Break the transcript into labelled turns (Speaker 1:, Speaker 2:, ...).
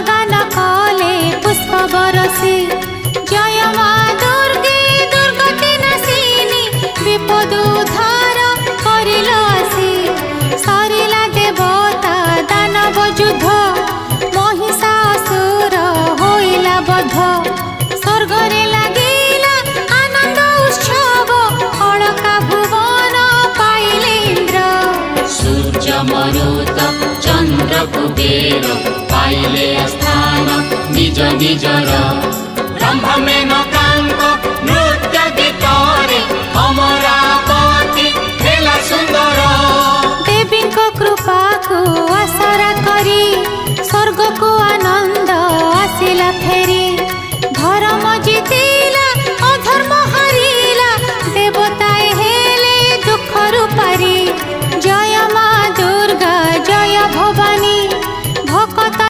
Speaker 1: गान कले पुष्प बरसी जय मा दुर्गे दुर्गति नाशिनी विपद उद्धार करिल आसी सरिला देवता दानव युद्ध महिषासुर होइला बध स्वर्गरे लागिला आनंद उत्सव अलका भुवन पाइले इंद्र
Speaker 2: सूर्य मरुत चंद्र कुबेर पाइले स्थान निज निजर ब्रह्म में